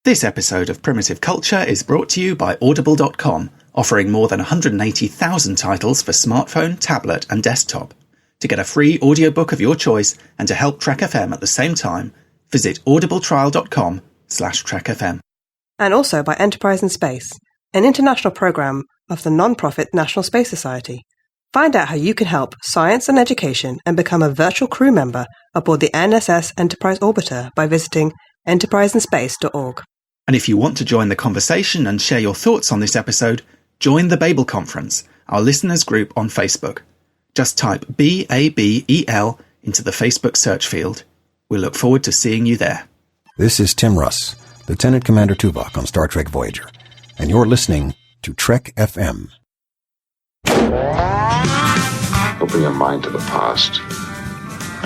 This episode of Primitive Culture is brought to you by Audible.com, offering more than 180,000 titles for smartphone, tablet, and desktop. To get a free audiobook of your choice and to help Trek FM at the same time, visit audibletrial.com/trekfm. And also by Enterprise in Space, an international program of the non-profit National Space Society. Find out how you can help science and education and become a virtual crew member aboard the NSS Enterprise Orbiter by visiting enterpriseinspace.org. And if you want to join the conversation and share your thoughts on this episode, join the Babel Conference, our listeners group on Facebook. Just type BABEL into the Facebook search field. We look forward to seeing you there. This is Tim Russ, Lieutenant Commander Tuvok on Star Trek Voyager, and you're listening to Trek FM. Open your mind to the past.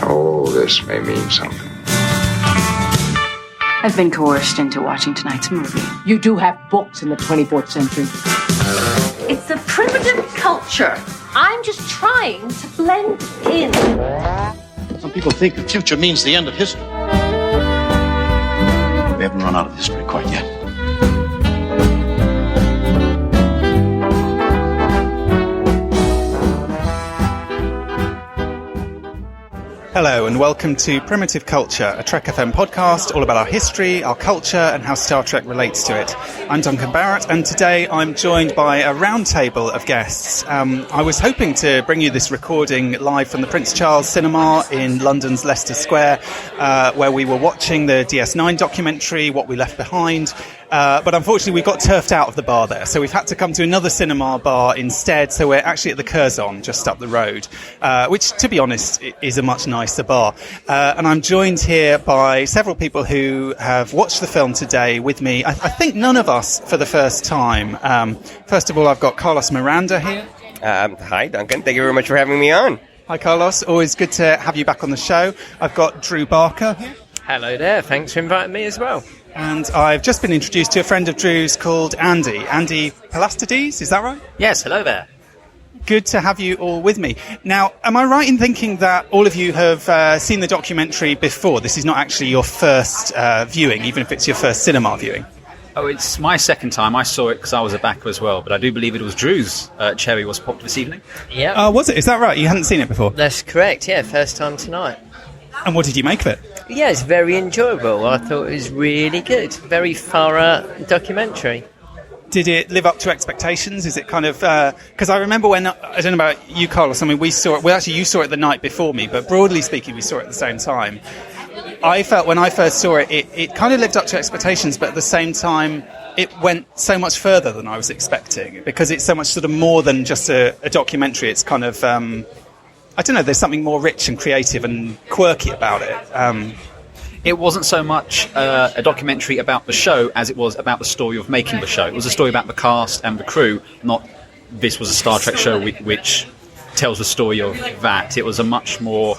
Oh, this may mean something. I've been coerced into watching tonight's movie. You do have books in the 24th century. It's a primitive culture. I'm just trying to blend in. Some people think the future means the end of history. We haven't run out of history quite yet. Hello and welcome to Primitive Culture, a Trek FM podcast all about our history, our culture and how Star Trek relates to it. I'm Duncan Barrett and today I'm joined by a round table of guests. I was hoping to bring you this recording live from the Prince Charles Cinema in London's Leicester Square, where we were watching the DS9 documentary, What We Left Behind. But unfortunately, we got turfed out of the bar there, so we've had to come to another cinema bar instead. So we're actually at the Curzon, just up the road, which, to be honest, is a much nicer bar. And I'm joined here by several people who have watched the film today with me. I think none of us for the first time. First of all, I've got Carlos Miranda here. Hi, Duncan. Thank you very much for having me on. Hi, Carlos. Always good to have you back on the show. I've got Drew Barker here. Hello there. Thanks for inviting me as well. And I've just been introduced to a friend of Drew's called Andy. Andy Palastides, is that right? Yes, hello there. Good to have you all with me. Now, am I right in thinking that all of you have seen the documentary before? This is not actually your first viewing, even if it's your first cinema viewing. Oh, it's my second time. I saw it because I was a backer as well, but I do believe it was Drew's cherry was popped this evening. Yeah. Was it? Is that right? You hadn't seen it before? That's correct, yeah. First time tonight. And what did you make of it? Yeah, it's very enjoyable. I thought it was really good. Very thorough documentary. Did it live up to expectations? Is it kind of... Because I remember when... I don't know about you, Carlos. I mean, we saw it... Well, actually, you saw it the night before me, but broadly speaking, we saw it at the same time. I felt when I first saw it, it kind of lived up to expectations, but at the same time, it went so much further than I was expecting, because it's so much sort of more than just a documentary. It's kind of... I don't know, there's something more rich and creative and quirky about it. It wasn't so much a documentary about the show as it was about the story of making the show. It was a story about the cast and the crew, not this was a Star Trek show which tells the story of that. It was a much more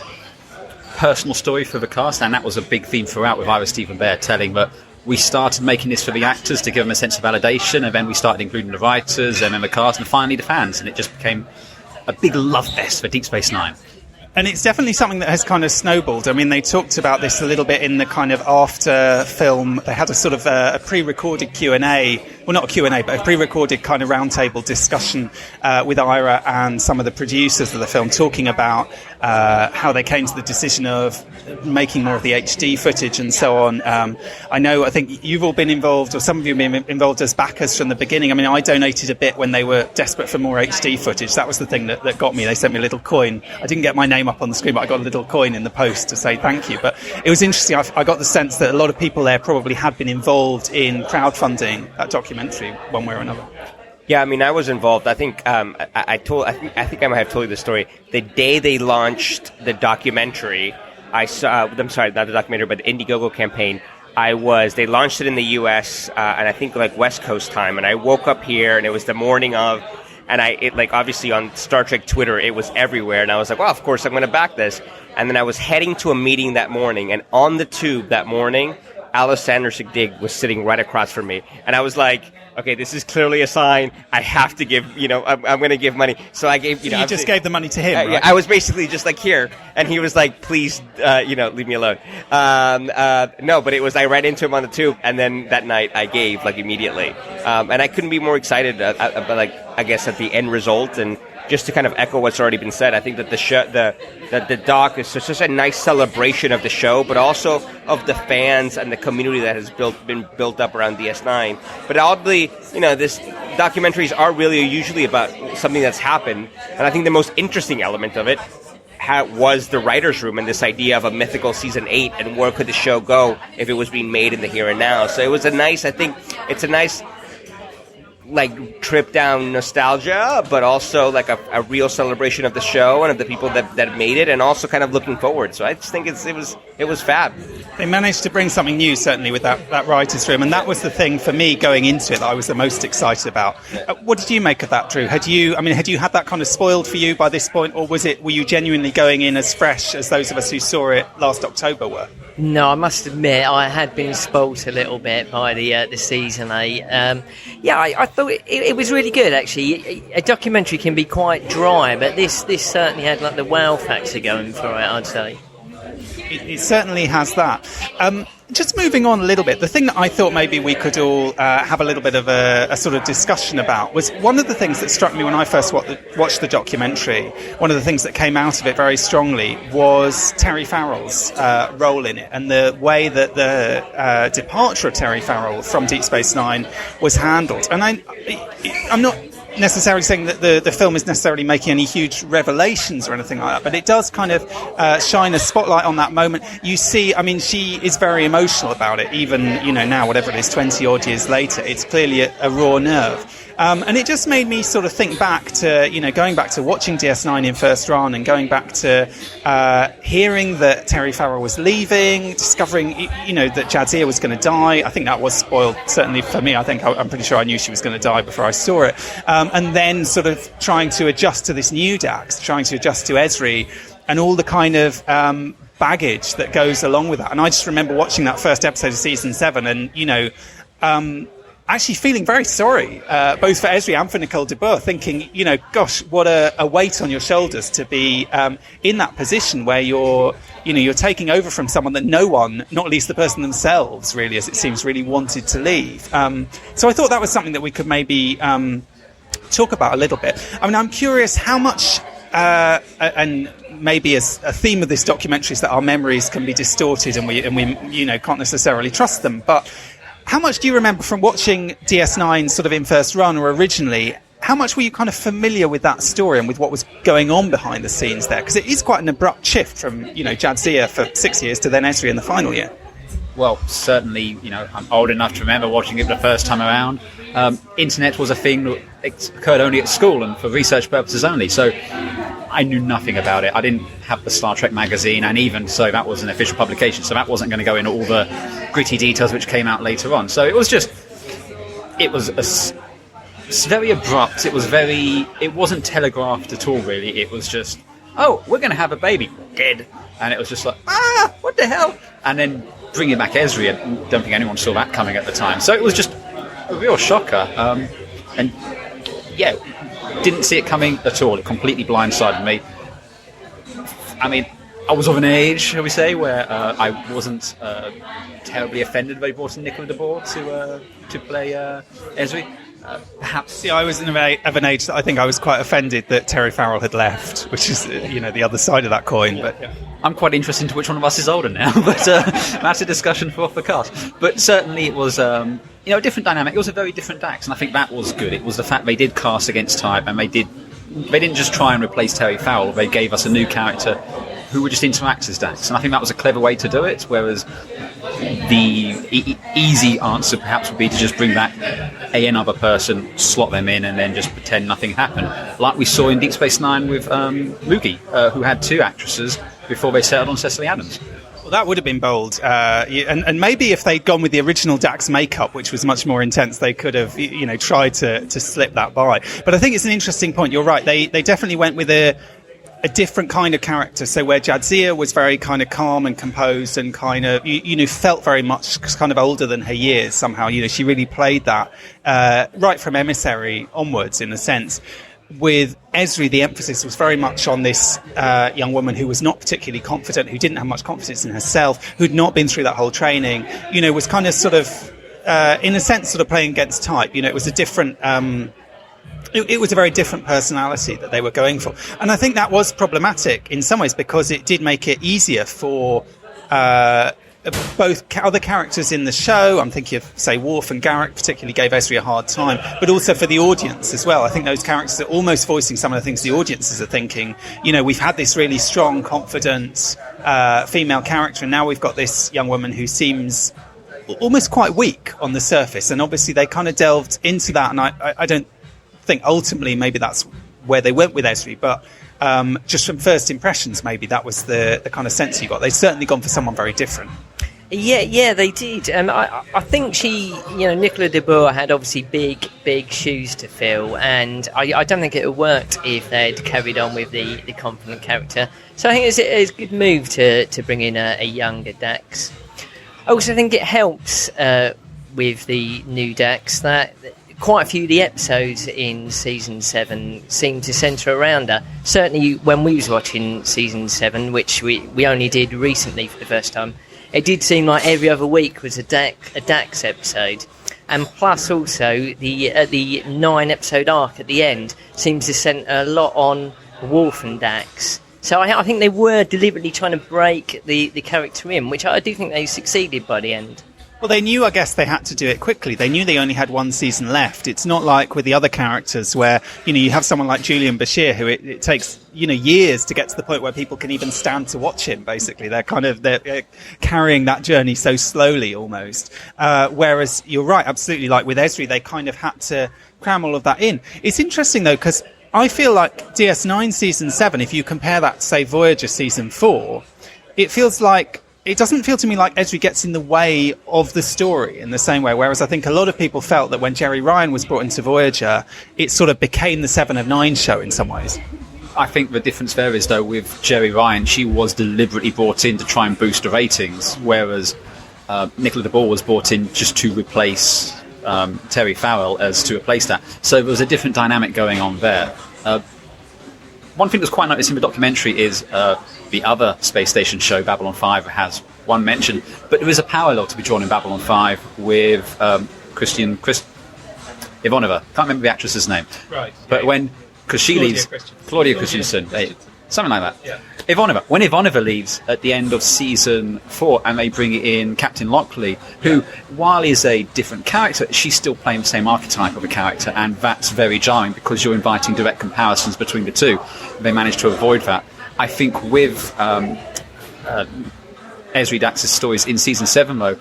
personal story for the cast, and that was a big theme throughout, with Ira Stephen Bear telling that we started making this for the actors to give them a sense of validation, and then we started including the writers and then the cast and finally the fans, and it just became a big love fest for Deep Space Nine. And it's definitely something that has kind of snowballed. I mean, they talked about this a little bit in the kind of after film. They had a sort of a pre-recorded Q&A, well, not a Q&A, but a pre-recorded kind of roundtable discussion with Ira and some of the producers of the film, talking about how they came to the decision of making more of the HD footage and so on. I think you've all been involved, or some of you have been involved as backers from the beginning. I mean, I donated a bit when they were desperate for more HD footage. That was the thing that got me. They sent me a little coin. I didn't get my name up on the screen, but I got a little coin in the post to say thank you. But it was interesting. I got the sense that a lot of people there probably had been involved in crowdfunding that documentary one way or another. Yeah, I mean, I was involved. I think I think I might have told you the story. The day they launched the documentary, I'm sorry, not the documentary, but the Indiegogo campaign. They launched it in the U.S. And I think like West Coast time, and I woke up here and it was the morning of. And obviously on Star Trek Twitter, it was everywhere. And I was like, well, of course I'm going to back this. And then I was heading to a meeting that morning. And on the tube that morning, Alice Sanderson Digg was sitting right across from me, and I was like, okay, this is clearly a sign. I have to give, I'm going to give money. So I gave, you just gave the money to him, right? Yeah, I was basically just like, here. And he was like, please, leave me alone. No, but it was, I ran into him on the tube, and then that night I gave, like, immediately. And I couldn't be more excited about, like, I guess, at the end result. And just to kind of echo what's already been said, I think that the doc is such a nice celebration of the show, but also of the fans and the community that has been built up around DS9. But oddly, this documentaries are really usually about something that's happened, and I think the most interesting element of it was the writer's room and this idea of a mythical season 8 and where could the show go if it was being made in the here and now. So it was I think it's a nice like trip down nostalgia, but also like a real celebration of the show and of the people that made it, and also kind of looking forward. So I just think it was fab. They managed to bring something new, certainly, with that writer's room, and that was the thing for me going into it that I was the most excited about. What did you make of that, Drew? Had you had that kind of spoiled for you by this point, or were you genuinely going in as fresh as those of us who saw it last October were? No, I must admit I had been spoilt a little bit by the season 8. I thought it was really good, actually. A documentary can be quite dry, but this certainly had like the wow factor going for it, I'd say. It certainly has that. Just moving on a little bit, the thing that I thought maybe we could all have a little bit of a sort of discussion about was one of the things that struck me when I first watched the documentary. One of the things that came out of it very strongly was Terry Farrell's role in it, and the way that the departure of Terry Farrell from Deep Space Nine was handled. And I'm not necessarily saying that the film is necessarily making any huge revelations or anything like that, but it does kind of shine a spotlight on that moment. You see, she is very emotional about it, even, now, whatever it is, 20 odd years later, it's clearly a raw nerve. And it just made me sort of think back to, going back to watching DS9 in first run and going back to hearing that Terry Farrell was leaving, discovering, that Jadzia was going to die. I think that was spoiled, certainly for me. I'm pretty sure I knew she was going to die before I saw it. And then sort of trying to adjust to this new Dax, trying to adjust to Ezri, and all the kind of baggage that goes along with that. And I just remember watching that first episode of season 7 and, actually feeling very sorry, both for Ezri and for Nicole de Boer, thinking, gosh, what a weight on your shoulders to be in that position where you're taking over from someone that no one, not least the person themselves, really, as it seems, really wanted to leave. So I thought that was something that we could maybe talk about a little bit. I'm curious how much, and maybe as a theme of this documentary is that our memories can be distorted and we can't necessarily trust them, but how much do you remember from watching DS9 sort of in first run or originally? How much were you kind of familiar with that story and with what was going on behind the scenes there? Because it is quite an abrupt shift from, Jadzia for 6 years to then Ezri in the final year. Well, certainly, I'm old enough to remember watching it the first time around. Internet was a thing that occurred only at school and for research purposes only. So I knew nothing about it. I didn't have the Star Trek magazine, and even so, that was an official publication, so that wasn't going to go into all the gritty details which came out later on. So it was very abrupt. It wasn't telegraphed at all, really. It was just, oh, we're going to have a baby. Dead. And it was just like, what the hell? And then bringing back Ezri, I don't think anyone saw that coming at the time. So it was just a real shocker. And yeah, didn't see it coming at all. It completely blindsided me. I was of an age, shall we say, where I wasn't terribly offended they brought in Nicola de Boer to play Ezri. Perhaps. See, I was of an age that I think I was quite offended that Terry Farrell had left, which is, the other side of that coin. But yeah. I'm quite interested into which one of us is older now, but that's a discussion for off the cast. But certainly it was, a different dynamic. It was a very different Dax, and I think that was good. It was the fact they did cast against type, and they didn't just try and replace Terry Farrell. They gave us a new character who would just interact as Dax, and I think that was a clever way to do it, whereas the easy answer perhaps would be to just bring back another person, slot them in, and then just pretend nothing happened, like we saw in Deep Space Nine with Moogie, who had 2 actresses before they settled on Cecily Adams. Well, that would have been bold, and maybe if they'd gone with the original Dax makeup, which was much more intense, they could have tried to slip that by. But I think it's an interesting point. You're right, they definitely went with a different kind of character. So where Jadzia was very kind of calm and composed and kind of, felt very much kind of older than her years somehow. She really played that right from Emissary onwards, in a sense. With Esri, the emphasis was very much on this young woman who was not particularly confident, who didn't have much confidence in herself, who'd not been through that whole training, was kind of sort of, in a sense, sort of playing against type. It was a different... It was a very different personality that they were going for. And I think that was problematic in some ways because it did make it easier for both other characters in the show. I'm thinking of, say, Worf and Garrick particularly gave Esri a hard time, but also for the audience as well. I think those characters are almost voicing some of the things the audiences are thinking. We've had this really strong, confident female character, and now we've got this young woman who seems almost quite weak on the surface. And obviously they kind of delved into that, and I don't think ultimately maybe that's where they went with Esri, but just from first impressions maybe that was the kind of sense you got. They'd certainly gone for someone very different. Yeah, they did. I think Nicola de Boer had obviously big shoes to fill, and I don't think it would have worked if they'd carried on with the confident character. So I think it's a good move to bring in a younger Dax. I also think it helps with the new Dax that quite a few of the episodes in season 7 seem to centre around her. Certainly when we was watching season 7, which we only did recently for the first time, it did seem like every other week was a Dax episode. And plus also the 9 episode arc at the end seems to centre a lot on Worf and Dax. So I think they were deliberately trying to break the character in, which I do think they succeeded by the end. Well, they knew, I guess, they had to do it quickly. They knew they only had one season left. It's not like with the other characters where, you have someone like Julian Bashir who it takes, years to get to the point where people can even stand to watch him, basically. They're carrying that journey so slowly almost. Whereas you're right, absolutely, like with Esri, they kind of had to cram all of that in. It's interesting, though, because I feel like DS9 season 7, if you compare that to, say, Voyager season 4, it doesn't feel to me like Esri gets in the way of the story in the same way, whereas I think a lot of people felt that when Jerry Ryan was brought into Voyager, it sort of became the 7 of 9 show in some ways. I think the difference there is, though, with Jerry Ryan, she was deliberately brought in to try and boost the ratings, whereas Nicola de Boer was brought in just to replace Terry Farrell to replace that. So there was a different dynamic going on there. One thing that's quite nice in the documentary is the other space station show, Babylon 5, has one mention, but there is a parallel to be drawn in Babylon 5 with Ivanova. Can't remember the actress's name. Right. But because she leaves, Claudia Christensen, something like that. Yeah. Ivanova. When Ivanova leaves at the end of season 4 and they bring in Captain Lockley, who, while is a different character, she's still playing the same archetype of a character, and that's very jarring because you're inviting direct comparisons between the two. They managed to avoid that. I think with Esri Dax's stories in season 7, though,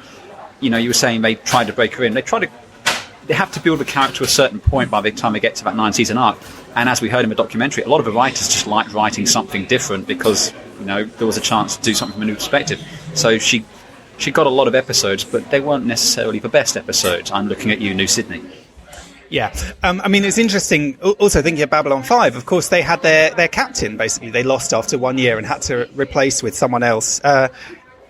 you were saying they tried to break her in. They have to build a character to a certain point by the time they get to that 9-season arc. And as we heard in the documentary, a lot of the writers just liked writing something different because, there was a chance to do something from a new perspective. So she got a lot of episodes, but they weren't necessarily the best episodes. I'm looking at you, New Sydney. Yeah. It's interesting, also thinking of Babylon 5, of course, they had their captain, basically. They lost after 1 year and had to replace with someone else. So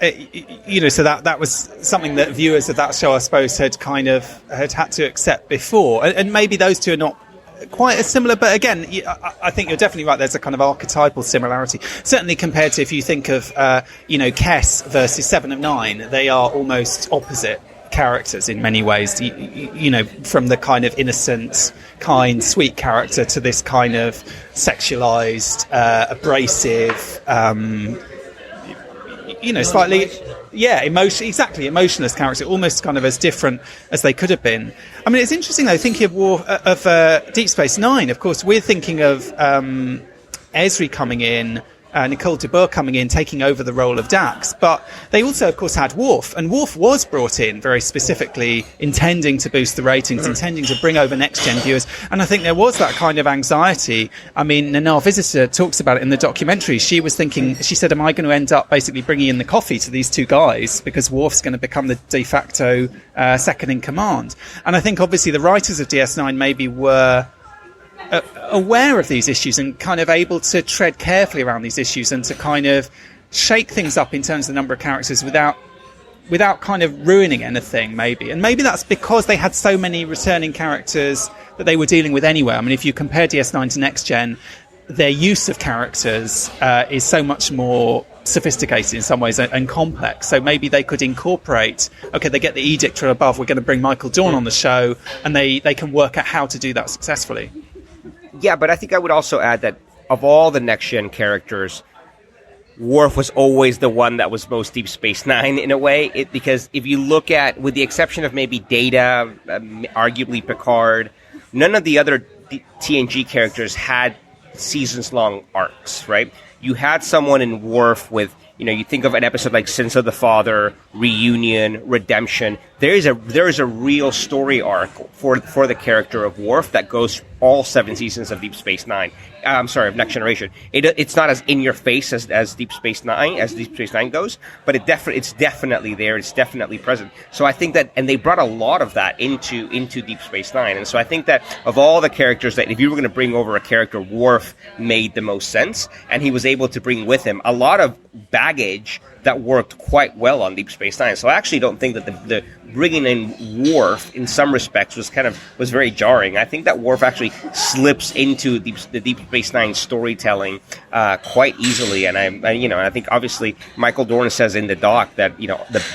that was something that viewers of that show, I suppose, had had to accept before. And maybe those two are not quite as similar, but again, I think you're definitely right. There's a kind of archetypal similarity, certainly compared to if you think of, Kes versus 7 of 9. They are almost opposite characters in many ways, from the kind of innocent, kind, sweet character to this kind of sexualized, abrasive, slightly, emotionless character, almost kind of as different as they could have been. It's interesting though, thinking of Deep Space Nine. Of course, we're thinking of Esri coming in, Nicole de Boer coming in, taking over the role of Dax. But they also, of course, had Worf. And Worf was brought in very specifically intending to boost the ratings, intending to bring over next-gen viewers. And I think there was that kind of anxiety. Nana Visitor talks about it in the documentary. She was thinking, she said, am I going to end up basically bringing in the coffee to these two guys because Worf's going to become the de facto second in command? And I think, obviously, the writers of DS9 maybe were aware of these issues and kind of able to tread carefully around these issues and to kind of shake things up in terms of the number of characters without kind of ruining anything, maybe. And maybe that's because they had so many returning characters that they were dealing with anyway. I mean, if you compare DS9 to Next Gen, their use of characters is so much more sophisticated in some ways and complex. So maybe they could incorporate, okay, they get the edict from above, we're going to bring Michael Dorn on the show, and they can work out how to do that successfully. Yeah, but I think I would also add that of all the Next Gen characters, Worf was always the one that was most Deep Space Nine in a way, because if you look at, with the exception of maybe Data, arguably Picard, none of the other TNG characters had seasons-long arcs, right? You had someone in Worf with, you think of an episode like Sins of the Father, Reunion, Redemption. There is a real story arc for the character of Worf that goes all 7 seasons of Deep Space Nine. Of Next Generation. It's not as in your face as Deep Space Nine goes, but it's definitely there. It's definitely present. So I think that, and they brought a lot of that into Deep Space Nine. And so I think that of all the characters that if you were going to bring over a character, Worf made the most sense, and he was able to bring with him a lot of baggage that worked quite well on Deep Space Nine. So I actually don't think that the bringing in Worf in some respects was very jarring. I think that Worf actually slips into the Deep Space Nine storytelling quite easily. And I think obviously Michael Dorn says in the doc that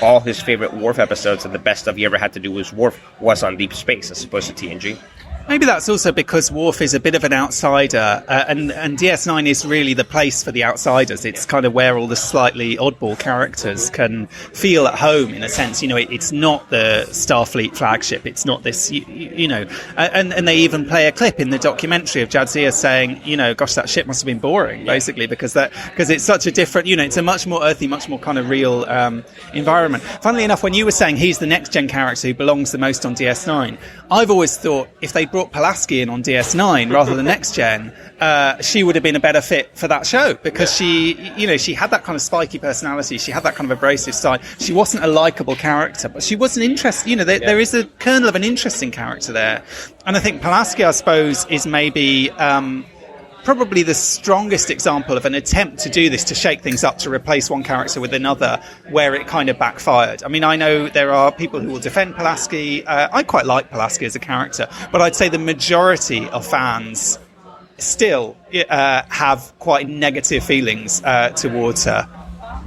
all his favorite Worf episodes and the best stuff he ever had to do with Worf was on Deep Space as opposed to TNG. Maybe that's also because Worf is a bit of an outsider, and DS9 is really the place for the outsiders. It's kind of where all the slightly oddball characters can feel at home, in a sense. It's not the Starfleet flagship. It's not this, and they even play a clip in the documentary of Jadzia saying, gosh, that ship must have been boring, basically, because it's such a different, it's a much more earthy, much more kind of real environment. Funnily enough, when you were saying he's the next gen character who belongs the most on DS9, I've always thought if they brought Pulaski in on DS9 rather than Next Gen, she would have been a better fit for that show, because she had that kind of spiky personality, she had that kind of abrasive side. She wasn't a likable character, but she was an interesting, there is a kernel of an interesting character there. And I think Pulaski, I suppose, is maybe probably the strongest example of an attempt to do this, to shake things up, to replace one character with another, where it kind of backfired. I mean, I know there are people who will defend Pulaski. I quite like Pulaski as a character, but I'd say the majority of fans still have quite negative feelings towards her.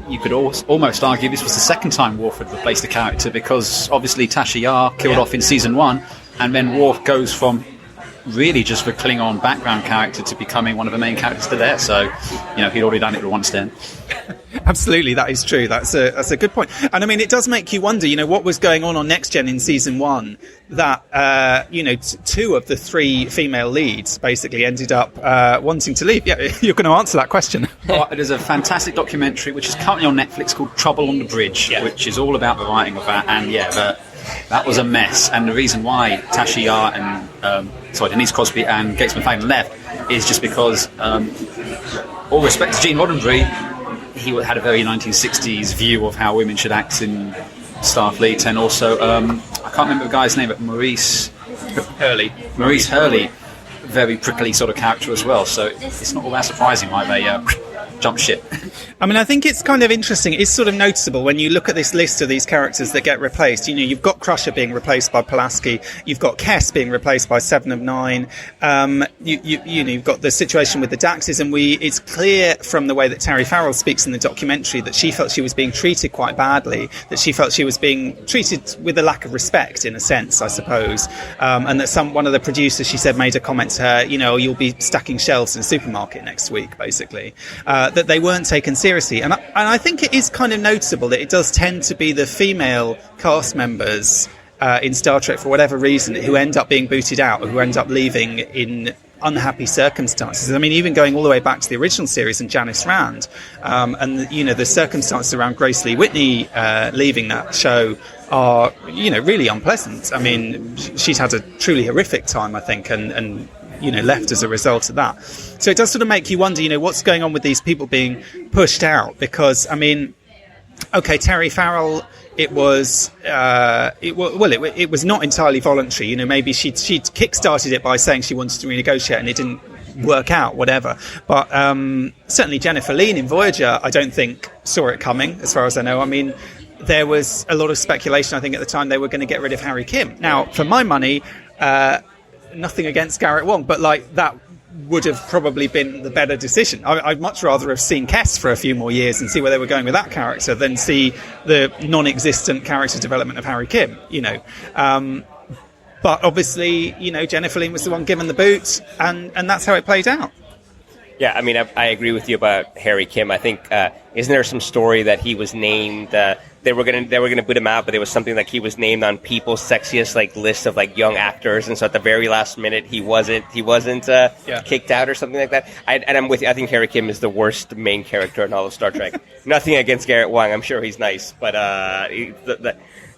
You could almost argue this was the second time Worf had replaced the character, because obviously Tasha Yar killed off in season 1, and then Worf goes from really just the Klingon background character to becoming one of the main characters to there. So, he'd already done it once then. Absolutely, that is true. That's a good point. And I mean, it does make you wonder, what was going on Next Gen in season 1 that, 2 of the 3 female leads basically ended up wanting to leave. Yeah, you're going to answer that question. There's a fantastic documentary which is currently on Netflix called Trouble on the Bridge, which is all about the writing of that. And that was a mess. And the reason why Tasha Yar and Denise Crosby and Gates McFadden left is just because, all respect to Gene Roddenberry, he had a very 1960s view of how women should act in Starfleet, and also I can't remember the guy's name, but Maurice Hurley, very prickly sort of character as well. So it's not all that surprising why they jump ship. I mean, I think it's kind of interesting. It's sort of noticeable when you look at this list of these characters that get replaced. You've got Crusher being replaced by Pulaski. You've got Kess being replaced by 7 of 9. You've got the situation with the Daxes, and it's clear from the way that Terry Farrell speaks in the documentary that she felt she was being treated quite badly, that she felt she was being treated with a lack of respect, in a sense, I suppose, and that one of the producers, she said, made a comment to her, you'll be stacking shelves in a supermarket next week, basically. That they weren't taken seriously. And I think it is kind of noticeable that it does tend to be the female cast members in Star Trek, for whatever reason, who end up being booted out, or who end up leaving in unhappy circumstances. I mean, even going all the way back to the original series and Janice Rand, and the circumstances around Grace Lee Whitney leaving that show are, really unpleasant. I mean, she's had a truly horrific time, I think, and left as a result of that. So it does sort of make you wonder, what's going on with these people being pushed out, because, I mean, Okay, Terry Farrell. It was it was not entirely voluntary. You know, maybe she'd kick-started it by saying she wanted to renegotiate, and it didn't work out. Whatever. But certainly Jennifer Lean in Voyager, I don't think saw it coming, as far as I know. I mean, there was a lot of speculation. I think at the time they were going to get rid of Harry Kim. Now, for my money, nothing against Garrett Wang, but like that would have probably been the better decision. I'd much rather have seen Kes for a few more years and see where they were going with that character than see the non-existent character development of Harry Kim, you know. But obviously, you know, Jennifer Lean was the one given the boot, and that's how it played out. Yeah, I mean, I agree with you about Harry Kim. I think isn't there some story that he was named? They were gonna boot him out, but there was something like he was named on People's Sexiest like list of like young actors, and so at the very last minute he wasn't kicked out or something like that. And I'm with you. I think Harry Kim is the worst main character in all of Star Trek. Nothing against Garrett Wang. I'm sure he's nice, but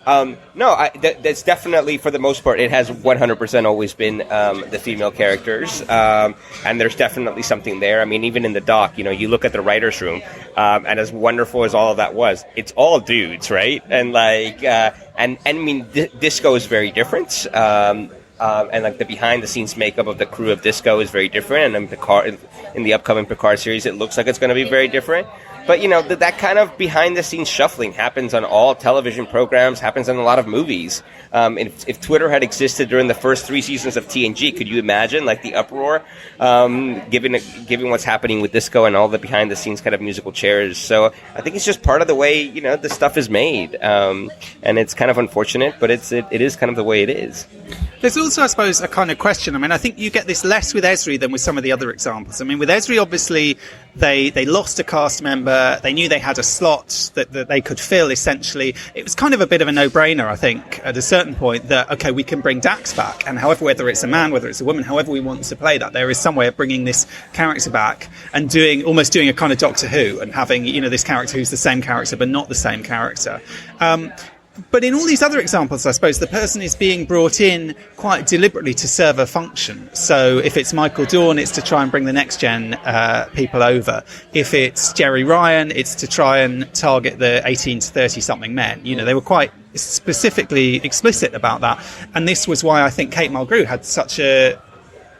that's definitely, for the most part, it has 100% always been the female characters, and there's definitely something there. I mean, even in the doc, you know, you look at the writer's room, and as wonderful as all of that was, it's all dudes, right? And like, and I mean, Disco is very different, and like the behind-the-scenes makeup of the crew of Disco is very different, and in the upcoming Picard series, it looks like it's going to be very different. But, you know, that kind of behind-the-scenes shuffling happens on all television programs, happens in a lot of movies. If Twitter had existed during the first 3 seasons of TNG, could you imagine, like, the uproar, given what's happening with Disco and all the behind-the-scenes kind of musical chairs? So I think it's just part of the way, you know, the stuff is made. And it's kind of unfortunate, but it is kind of the way it is. There's also, I suppose, a kind of question. I mean, I think you get this less with Esri than with some of the other examples. I mean, with Esri, obviously, they lost a cast member. They knew they had a slot that they could fill, essentially. It was kind of a bit of a no-brainer, I think, at a certain point, that, okay, we can bring Dax back. And however, whether it's a man, whether it's a woman, however we want to play that, there is some way of bringing this character back and almost doing a kind of Doctor Who and having, you know, this character who's the same character but not the same character. But in all these other examples, I suppose, the person is being brought in quite deliberately to serve a function. So if it's Michael Dorn, it's to try and bring the next-gen people over. If it's Jerry Ryan, it's to try and target the 18 to 30-something men. You know, they were quite specifically explicit about that. And this was why I think Kate Mulgrew had such a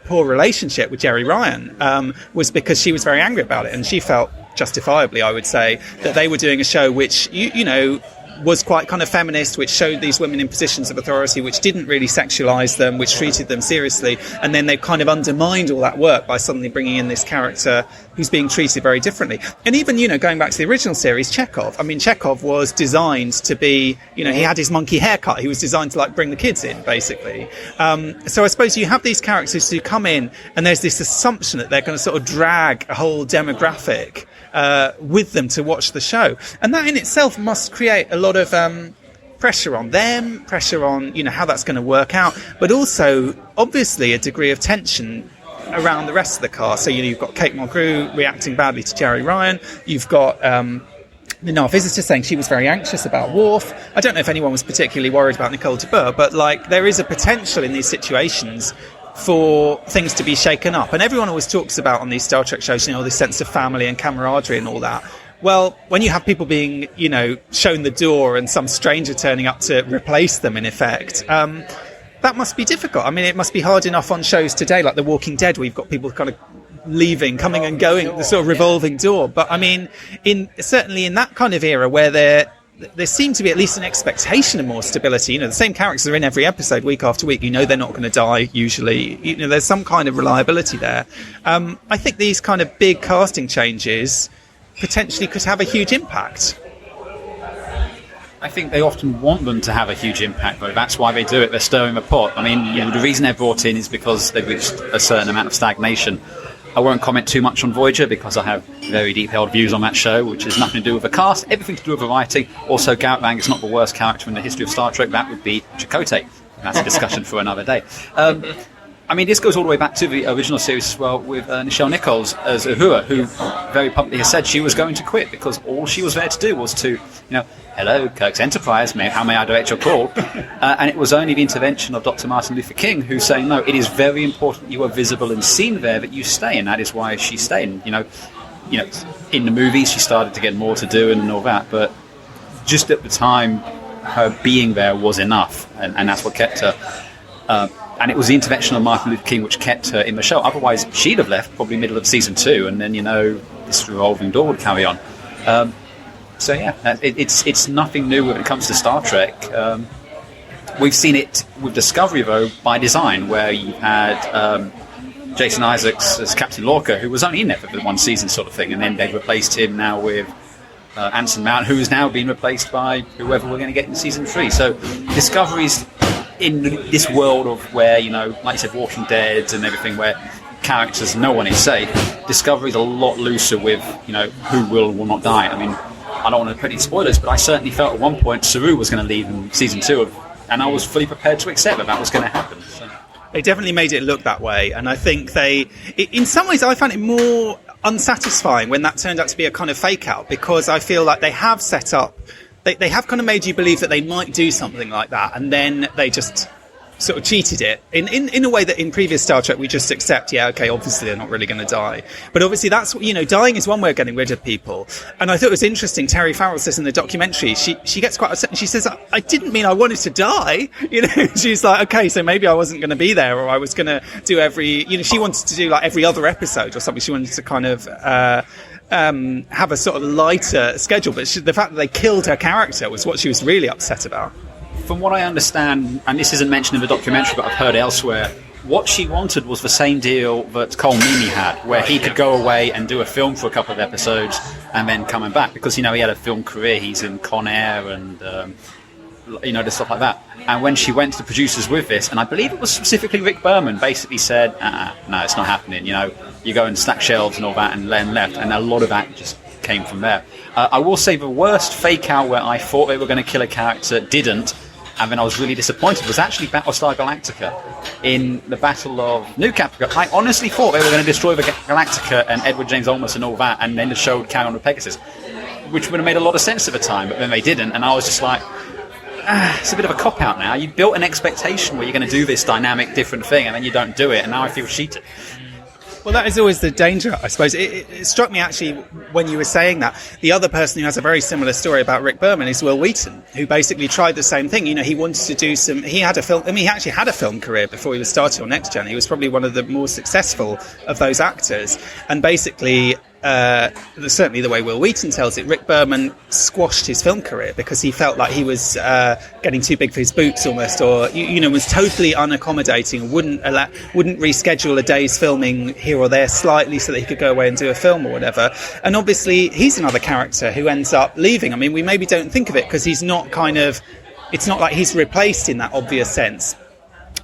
poor relationship with Jerry Ryan, was because she was very angry about it. And she felt, justifiably, I would say, that they were doing a show which, you know, was quite kind of feminist, which showed these women in positions of authority, which didn't really sexualise them, which treated them seriously, and then they kind of undermined all that work by suddenly bringing in this character who's being treated very differently. And even, you know, going back to the original series, Chekhov, I mean, Chekhov was designed to be, you know, he had his monkey haircut, he was designed to, like, bring the kids in, basically. So I suppose you have these characters who come in, and there's this assumption that they're going to sort of drag a whole demographic with them to watch the show. And that in itself must create a lot of pressure on them, pressure on, you know, how that's going to work out, but also, obviously, a degree of tension around the rest of the cast. So, you know, you've got Kate Mulgrew reacting badly to Jerry Ryan. You've got our visitor saying she was very anxious about Worf. I don't know if anyone was particularly worried about Nicole de Boer, but, like, there is a potential in these situations for things to be shaken up. And everyone always talks about on these Star Trek shows, you know, this sense of family and camaraderie and all that. Well, when you have people being, you know, shown the door and some stranger turning up to replace them, in effect, that must be difficult. I mean, it must be hard enough on shows today, like The Walking Dead, where you've got people kind of leaving, coming and going, the sort of revolving door. But, I mean, certainly in that kind of era where there seemed to be at least an expectation of more stability. You know, the same characters are in every episode week after week. You know they're not going to die, usually. You know, there's some kind of reliability there. I think these kind of big casting changes potentially could have a huge impact. I think they often want them to have a huge impact, though. That's why they do it. They're stirring the pot. I mean, you know, the reason they're brought in is because they've reached a certain amount of stagnation. I won't comment too much on Voyager because I have very deep-held views on that show, which has nothing to do with the cast, everything to do with the writing. Also, Garrett Wang is not the worst character in the history of Star Trek. That would be Chakotay. That's a discussion for another day. I mean, this goes all the way back to the original series as well, with Nichelle Nichols as Uhura, who very publicly has said she was going to quit because all she was there to do was to, you know, hello, Kirk's Enterprise, how may I direct your call? And it was only the intervention of Dr. Martin Luther King who's saying, no, it is very important you are visible and seen there, that you stay, and that is why she stayed. And, you know, in the movies she started to get more to do and all that, but just at the time, her being there was enough, and that's what kept her. And it was the intervention of Martin Luther King which kept her in the show. Otherwise, she'd have left probably middle of season 2, and then, this revolving door would carry on. So yeah, it's nothing new when it comes to Star Trek. We've seen it with Discovery, though, by design, where you've had Jason Isaacs as Captain Lorca, who was only in there for the one season sort of thing, and then they've replaced him now with Anson Mount, who has now been replaced by whoever we're going to get in season 3. So Discovery's in this world of where, like you said, Walking Dead and everything, where characters, no one is safe. Discovery's a lot looser with, who will and will not die. I mean, I don't want to put any spoilers, but I certainly felt at one point Saru was going to leave in season 2, and I was fully prepared to accept that was going to happen. So. They definitely made it look that way, and I think in some ways I found it more unsatisfying when that turned out to be a kind of fake out, because I feel like they have set up, they have kind of made you believe that they might do something like that, and then they just sort of cheated it in a way that in previous Star Trek we just accept, obviously they're not really going to die, but obviously that's, dying is one way of getting rid of people. And I thought it was interesting, Terry Farrell says in the documentary, she gets quite upset and she says, I didn't mean I wanted to die, she's like, okay, so maybe I wasn't going to be there, or I was going to do she wanted to do like every other episode or something. She wanted to kind of have a sort of lighter schedule, but the fact that they killed her character was what she was really upset about. From what I understand, and this isn't mentioned in the documentary, but I've heard elsewhere, what she wanted was the same deal that Cole Meany had, where he could go away and do a film for a couple of episodes and then coming back, because, he had a film career. He's in Con Air and, the stuff like that. And when she went to the producers with this, and I believe it was specifically Rick Berman, basically said, no, it's not happening. You go and stack shelves and all that, and Len left, and a lot of that just came from there. I will say the worst fake out where I thought they were going to kill a character didn't, and then I was really disappointed, was actually Battlestar Galactica. In the Battle of New Caprica, I honestly thought they were going to destroy the Galactica and Edward James Olmos and all that, and then the show would carry on with Pegasus, which would have made a lot of sense at the time, but then they didn't, and I was just like, it's a bit of a cop-out now. You built an expectation where you're going to do this dynamic, different thing, and then you don't do it, and now I feel cheated. Well, that is always the danger, I suppose. It struck me, actually, when you were saying that. The other person who has a very similar story about Rick Berman is Will Wheaton, who basically tried the same thing. He wanted to do he actually had a film career before he was started on Next Gen. He was probably one of the more successful of those actors. And basically, certainly the way Will Wheaton tells it, Rick Berman squashed his film career because he felt like he was getting too big for his boots almost, or was totally unaccommodating, wouldn't reschedule a day's filming here or there slightly so that he could go away and do a film or whatever. And obviously he's another character who ends up leaving. I mean, we maybe don't think of it because he's not it's not like he's replaced in that obvious sense.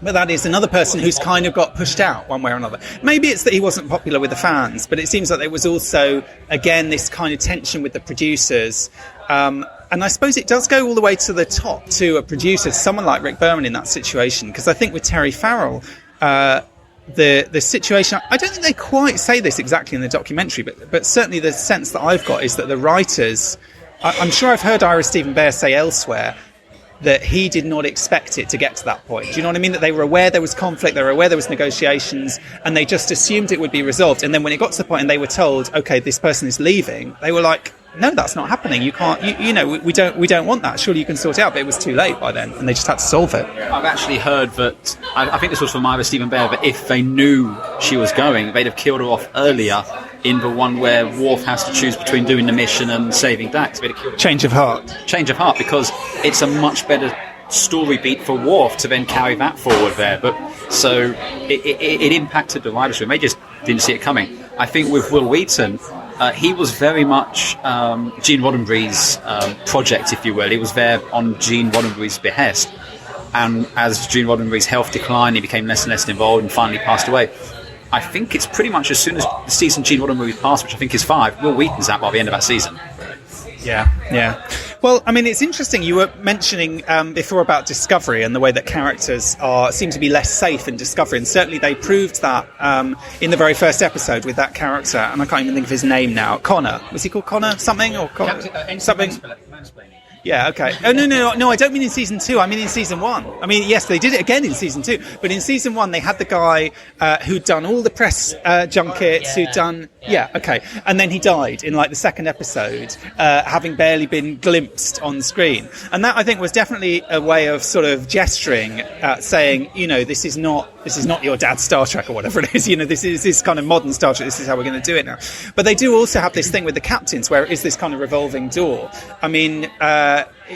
But that is another person who's kind of got pushed out one way or another. Maybe it's that he wasn't popular with the fans, but it seems like there was also, again, this kind of tension with the producers. And I suppose it does go all the way to the top to a producer, someone like Rick Berman in that situation. Because I think with Terry Farrell, the situation, I don't think they quite say this exactly in the documentary, but certainly the sense that I've got is that the writers, I'm sure I've heard Ira Stephen Bear say elsewhere, that he did not expect it to get to that point. Do you know what I mean? That they were aware there was conflict, they were aware there was negotiations, and they just assumed it would be resolved. And then when it got to the point and they were told, okay, this person is leaving, they were like, no, that's not happening. You can't, we don't want that. Surely you can sort it out. But it was too late by then, and they just had to solve it. I've actually heard that, I think this was from Ira Stephen Bear, but if they knew she was going, they'd have killed her off earlier in the one where Worf has to choose between doing the mission and saving Dax. Change of heart, because it's a much better story beat for Worf to then carry that forward there. But so it impacted the writers' room. They just didn't see it coming. I think with Will Wheaton, he was very much Gene Roddenberry's project, if you will. He was there on Gene Roddenberry's behest. And as Gene Roddenberry's health declined, he became less and less involved and finally passed away. I think it's pretty much as soon as the season Gene Roddenberry passed, which I think is 5, Will Wheaton's out by the end of that season. Yeah. Well, I mean, it's interesting. You were mentioning before about Discovery and the way that characters seem to be less safe in Discovery, and certainly they proved that in the very first episode with that character, and I can't even think of his name now. Connor. Was he called Connor something? Or something? Yeah, okay. Oh, no, I don't mean in season 2. I mean in season 1. I mean, yes, they did it again in season 2. But in season 1, they had the guy who'd done all the press junkets, who'd done... Yeah, okay. And then he died in, like, the second episode, having barely been glimpsed on screen. And that, I think, was definitely a way of sort of gesturing, saying, you know, this is not your dad's Star Trek or whatever it is. You know, this is this kind of modern Star Trek. This is how we're going to do it now. But they do also have this thing with the captains where it is this kind of revolving door. I mean,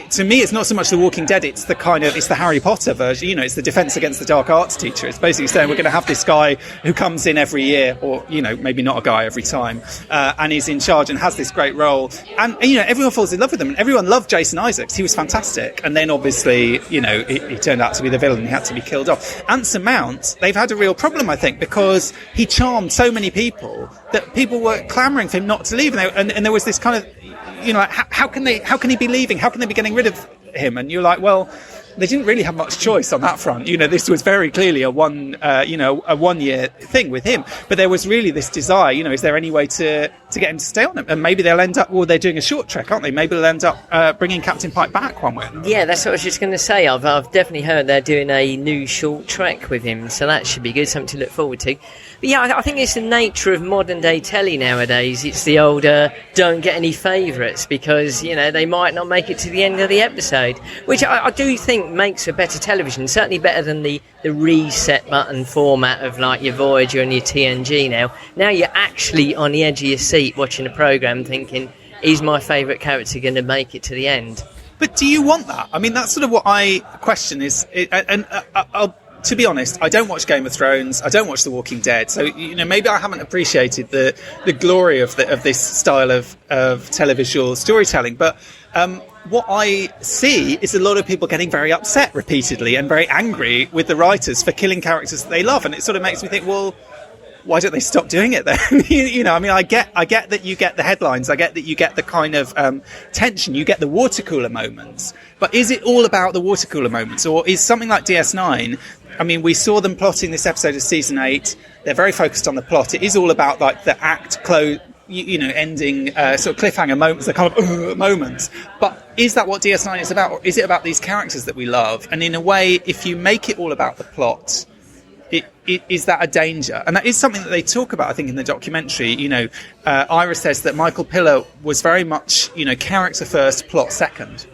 to me, it's not so much The Walking Dead. It's the Harry Potter version. You know, it's the Defense Against the Dark Arts teacher. It's basically saying we're going to have this guy who comes in every year, or, you know, maybe not a guy every time, and is in charge and has this great role. And, you know, everyone falls in love with him. And everyone loved Jason Isaacs. He was fantastic. And then, obviously, you know, he turned out to be the villain. He had to be killed off. Anson Mount, they've had a real problem, I think, because he charmed so many people that people were clamouring for him not to leave. And there was this kind of, you know, like, how can he be leaving? How can they be getting rid of him? And you're like, well, they didn't really have much choice on that front. You know, this was very clearly a 1 year thing with him. But there was really this desire, you know, is there any way to get him to stay on it? And maybe they'll end up, well, they're doing a short trek, aren't they? Maybe they'll end up bringing Captain Pike back one way or another. Yeah, that's what I was just going to say. I've definitely heard they're doing a new short trek with him, so that should be good, something to look forward to. But yeah, I think it's the nature of modern day telly nowadays. It's the older don't get any favourites because, you know, they might not make it to the end of the episode, which I do think makes for better television, certainly better than the reset button format of like your Voyager and your TNG now you're actually on the edge of your seat watching a programme thinking, is my favourite character going to make it to the end? But do you want that? I mean, that's sort of what I question is, to be honest, I don't watch Game of Thrones. I don't watch The Walking Dead. So, you know, maybe I haven't appreciated the glory of this style of televisual storytelling. But what I see is a lot of people getting very upset repeatedly and very angry with the writers for killing characters that they love. And it sort of makes me think, well, why don't they stop doing it then? You know, I mean, I get that you get the headlines. I get that you get the kind of tension. You get the water cooler moments. But is it all about the water cooler moments? Or is something like DS9... I mean, we saw them plotting this episode of season 8. They're very focused on the plot. It is all about like the act close, you know, ending sort of cliffhanger moments, the kind of moments. But is that what DS9 is about, or is it about these characters that we love? And in a way, if you make it all about the plot, is that a danger? And that is something that they talk about, I think, in the documentary. You know, Ira says that Michael Piller was very much, you know, character first, plot second.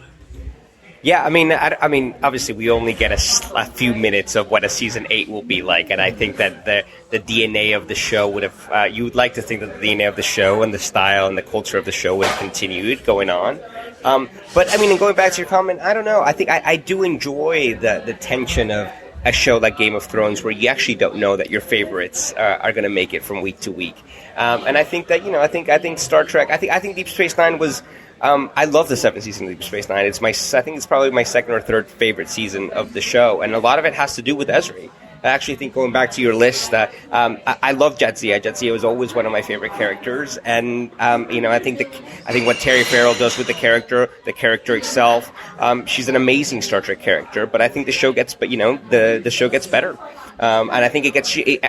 Yeah, I mean, obviously we only get a few minutes of what a season 8 will be like, and I think that the DNA of the show would have, you would like to think that the DNA of the show and the style and the culture of the show would have continued going on. But, I mean, going back to your comment, I don't know, I think I do enjoy the tension of a show like Game of Thrones where you actually don't know that your favorites are going to make it from week to week. And I think that, you know, I think Star Trek, I think Deep Space Nine was... I love the 7th season of Deep Space Nine. I think it's probably my second or third favorite season of the show, and a lot of it has to do with Ezri. I actually think, going back to your list, I love Jadzia. Jadzia was always one of my favorite characters, and you know, I think what Terry Farrell does with the character itself, she's an amazing Star Trek character. But I think the show gets, the show gets better, and I think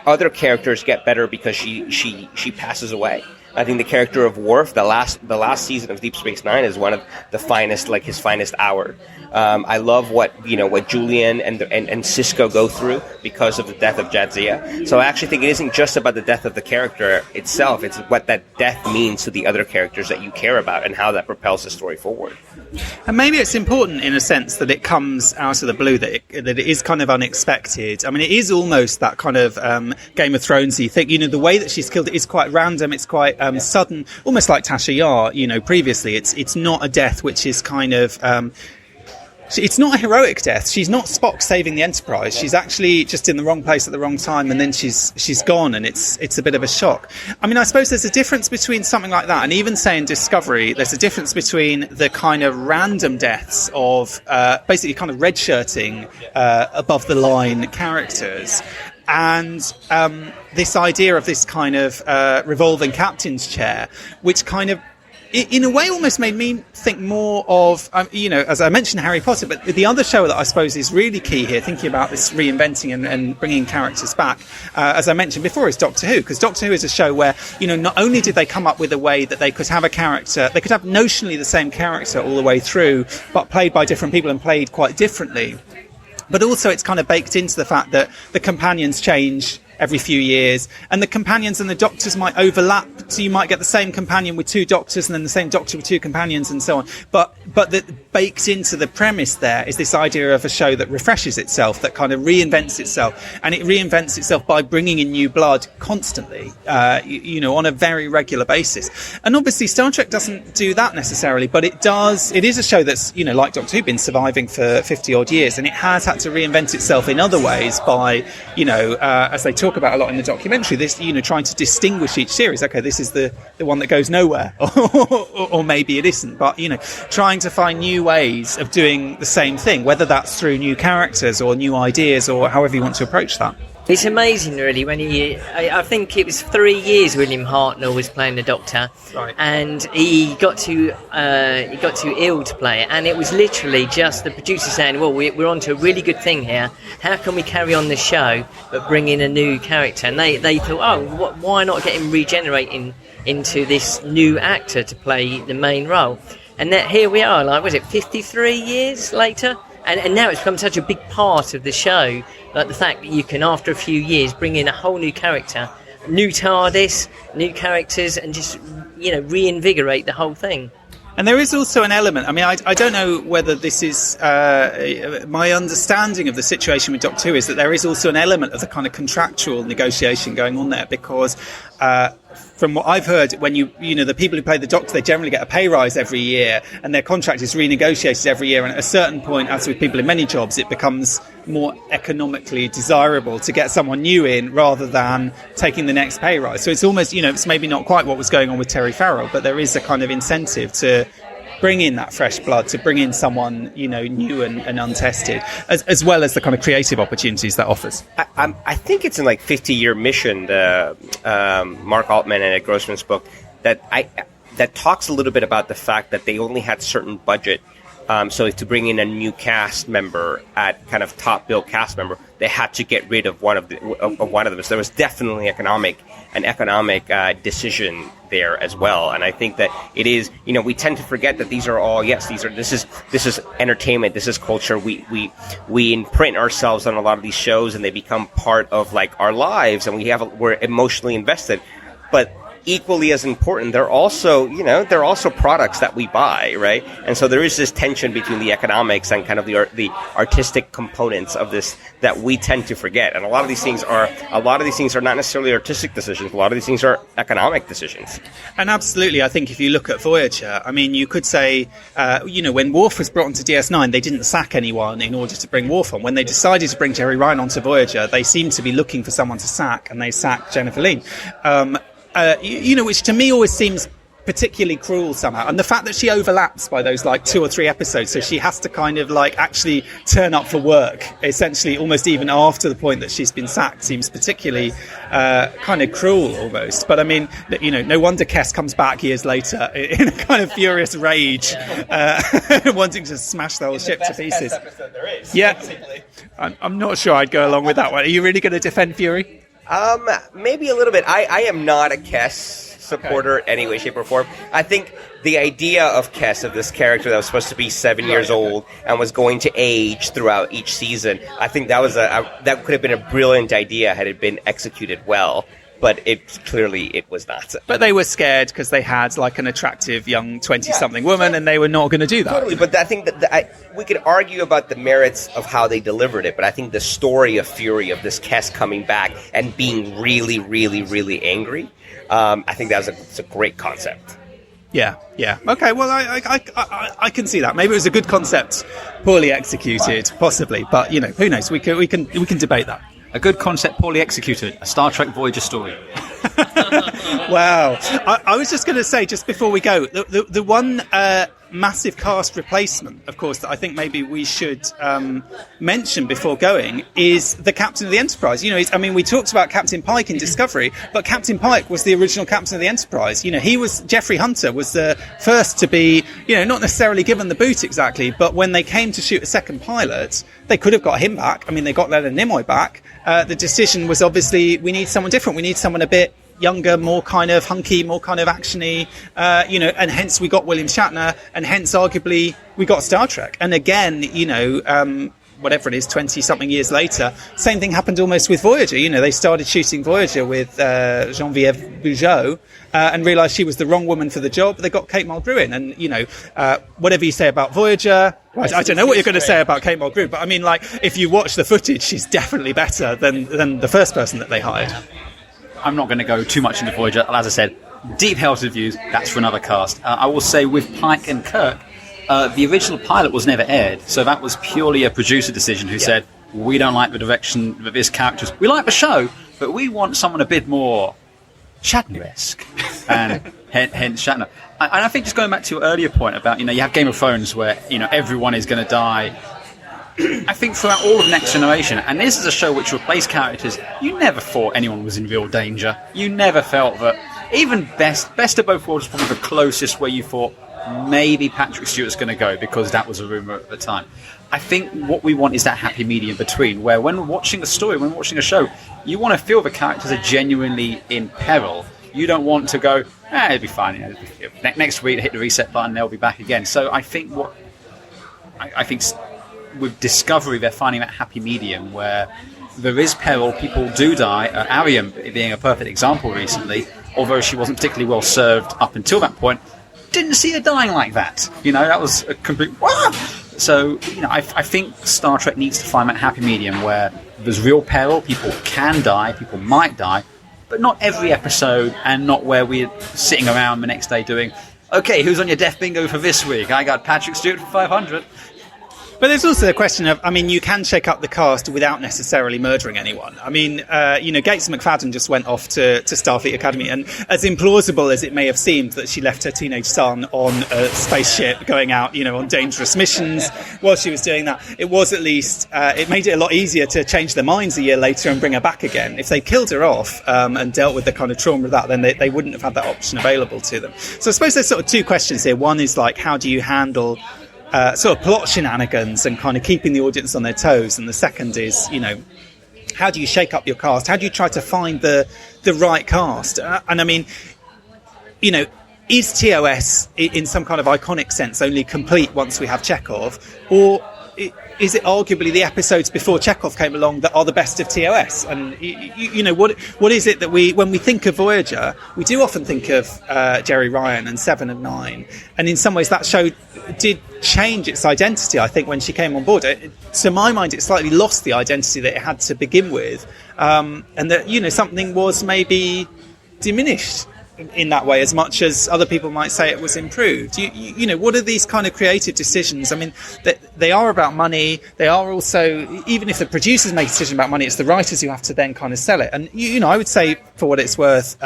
other characters get better because she passes away. I think the character of Worf, the last season of Deep Space Nine, is one of the finest, like his finest hour. I love what Julian and Sisko go through because of the death of Jadzia. So I actually think it isn't just about the death of the character itself; it's what that death means to the other characters that you care about and how that propels the story forward. And maybe it's important in a sense that it comes out of the blue, that it is kind of unexpected. I mean, it is almost that kind of Game of Thrones-y thing. You know, the way that she's killed it is quite random. It's quite sudden, almost like Tasha Yar. You know, previously, it's not a death which is kind of. It's not a heroic death. She's not Spock saving the Enterprise. She's actually just in the wrong place at the wrong time, and then she's gone, and it's a bit of a shock. I mean, I suppose there's a difference between something like that, and even say in Discovery, there's a difference between the kind of random deaths of basically kind of red-shirting above the line characters, and this idea of this kind of revolving captain's chair, which kind of in a way almost made me think more of, as I mentioned, Harry Potter, but the other show that I suppose is really key here, thinking about this reinventing and bringing characters back, as I mentioned before, is Doctor Who, because Doctor Who is a show where, not only did they come up with a way that they could have a character, they could have notionally the same character all the way through, but played by different people and played quite differently. But also it's kind of baked into the fact that the companions change every few years, and the companions and the doctors might overlap, so you might get the same companion with 2 doctors and then the same doctor with 2 companions and so on. But baked into the premise there is this idea of a show that refreshes itself, that kind of reinvents itself, and it reinvents itself by bringing in new blood constantly, on a very regular basis. And obviously Star Trek doesn't do that necessarily, but it does. It is a show that's, like Doctor Who, been surviving for 50 odd years, and it has had to reinvent itself in other ways by, as they talk about a lot in the documentary, this, trying to distinguish each series. Okay, this is the one that goes nowhere, or maybe it isn't, but trying to find new ways of doing the same thing, whether that's through new characters or new ideas or however you want to approach that. It's amazing, really, when I think it was 3 years William Shatner was playing the Doctor, right, and he got too ill to play it, and it was literally just the producer saying, well, we're on to a really good thing here, how can we carry on the show but bring in a new character? And they thought, why not get him regenerating into this new actor to play the main role? And that here we are, 53 years later? And now it's become such a big part of the show, like the fact that you can, after a few years, bring in a whole new character, new TARDIS, new characters, and just, reinvigorate the whole thing. And there is also an element, I don't know whether this is, my understanding of the situation with Doctor Who is that there is also an element of the kind of contractual negotiation going on there, because from what I've heard, when the people who play the Doctor, they generally get a pay rise every year, and their contract is renegotiated every year, and at a certain point, as with people in many jobs, it becomes more economically desirable to get someone new in rather than taking the next pay rise. So it's almost, it's maybe not quite what was going on with Terry Farrell, but there is a kind of incentive to bring in that fresh blood, to bring in someone, new and untested, as well as the kind of creative opportunities that offers. I think it's in 50-Year Mission, the Mark Altman and Ed Grossman's book, that talks a little bit about the fact that they only had certain budget. So to bring in a new cast member at kind of top bill cast member, they had to get rid of one of them. So there was definitely an economic decision there as well. And I think that it is, we tend to forget that these are all, this is entertainment, this is culture. We imprint ourselves on a lot of these shows, and they become part of our lives, and we're emotionally invested. But equally as important, they're also products that we buy, right? And so there is this tension between the economics and kind of the artistic components of this that we tend to forget. And a lot of these things are not necessarily artistic decisions. A lot of these things are economic decisions. And absolutely, I think if you look at Voyager, you could say, when Worf was brought onto DS9, they didn't sack anyone in order to bring Worf on. When they decided to bring Jerry Ryan onto Voyager, they seemed to be looking for someone to sack, and they sacked Jennifer Lean. Which to me always seems particularly cruel somehow. And the fact that she overlaps by those 2 or 3 episodes, so she has to kind of actually turn up for work, essentially almost even after the point that she's been sacked, seems particularly kind of cruel almost. But no wonder Kes comes back years later in a kind of furious rage, wanting to smash the whole ship to pieces. There is, yeah, I'm not sure I'd go along with that one. Are you really going to defend Fury? Maybe a little bit. I am not a Kes supporter in any way, shape, or form. I think the idea of Kes, of this character that was supposed to be 7 years old and was going to age throughout each season, I think that was that could have been a brilliant idea had it been executed well. But it was not. But they were scared because they had an attractive young 20-something woman, and they were not going to do that. Totally, but I think that we could argue about the merits of how they delivered it, but I think the story of Fury, of this Kes coming back and being really, really, really angry, I think it's a great concept. Yeah. Okay, well, I can see that. Maybe it was a good concept, poorly executed, possibly. But, who knows? We can debate that. A good concept, poorly executed. A Star Trek Voyager story. Wow. I was just going to say, just before we go, the one massive cast replacement, of course, that I think maybe we should mention before going is the captain of the Enterprise. You know, we talked about Captain Pike in Discovery, but Captain Pike was the original captain of the Enterprise. You know, Jeffrey Hunter was the first to be, you know, not necessarily given the boot exactly, but when they came to shoot a second pilot, they could have got him back. I mean, they got Leonard Nimoy back. The decision was obviously, we need someone different. We need someone a bit younger, more kind of hunky, more kind of actiony, and hence we got William Shatner, and hence arguably we got Star Trek. And again, whatever it is, 20-something years later, same thing happened almost with Voyager. You know, they started shooting Voyager with Geneviève Bujold and realised she was the wrong woman for the job. They got Kate Mulgrew in. And, whatever you say about Voyager, I don't know what you're going to say about Kate Mulgrew, but I mean, like, if you watch the footage, she's definitely better than the first person that they hired. I'm not going to go too much into Voyager. As I said, deep held reviews, that's for another cast. I will say with Pike and Kirk, the original pilot was never aired, so that was purely a producer decision who said, we don't like the direction that this character's... We like the show, but we want someone a bit more Shatner-esque. And hence Shatner. And I think just going back to your earlier point about, you have Game of Thrones where, everyone is going to die. I think throughout all of Next Generation, and this is a show which replaced characters, you never thought anyone was in real danger. You never felt that. Even Best of Both Worlds was probably the closest where you thought maybe Patrick Stewart's going to go, because that was a rumour at the time. I think what we want is that happy medium between, where when watching a story, when watching a show, you want to feel the characters are genuinely in peril. You don't want to go, it'll be fine. Next week, hit the reset button, they'll be back again. So I think with Discovery, they're finding that happy medium where there is peril, people do die. Ariam being a perfect example recently, although she wasn't particularly well served up until that point, didn't see her dying like that. That was a complete... So, I think Star Trek needs to find that happy medium where there's real peril, people can die, people might die, but not every episode, and not where we're sitting around the next day doing, okay, who's on your death bingo for this week? I got Patrick Stewart for 500. But there's also the question of, you can shake up the cast without necessarily murdering anyone. Gates McFadden just went off to Starfleet Academy, and as implausible as it may have seemed that she left her teenage son on a spaceship going out, on dangerous missions while she was doing that, it was at least, it made it a lot easier to change their minds a year later and bring her back again. If they killed her off and dealt with the kind of trauma of that, then they wouldn't have had that option available to them. So I suppose there's sort of two questions here. One is like, how do you handle sort of plot shenanigans and kind of keeping the audience on their toes, and the second is, how do you shake up your cast? How do you try to find the right cast? Is TOS in some kind of iconic sense only complete once we have Chekhov, or is it arguably the episodes before Chekhov came along that are the best of TOS? And what is it that when we think of Voyager, we do often think of Jerry Ryan and 7 of 9, and in some ways that show did change its identity. I think when she came on board, to my mind, it slightly lost the identity that it had to begin with, and that something was maybe diminished in that way, as much as other people might say it was improved. What are these kind of creative decisions? They are about money. They are also, even if the producers make a decision about money, it's the writers who have to then kind of sell it. And I would say, for what it's worth,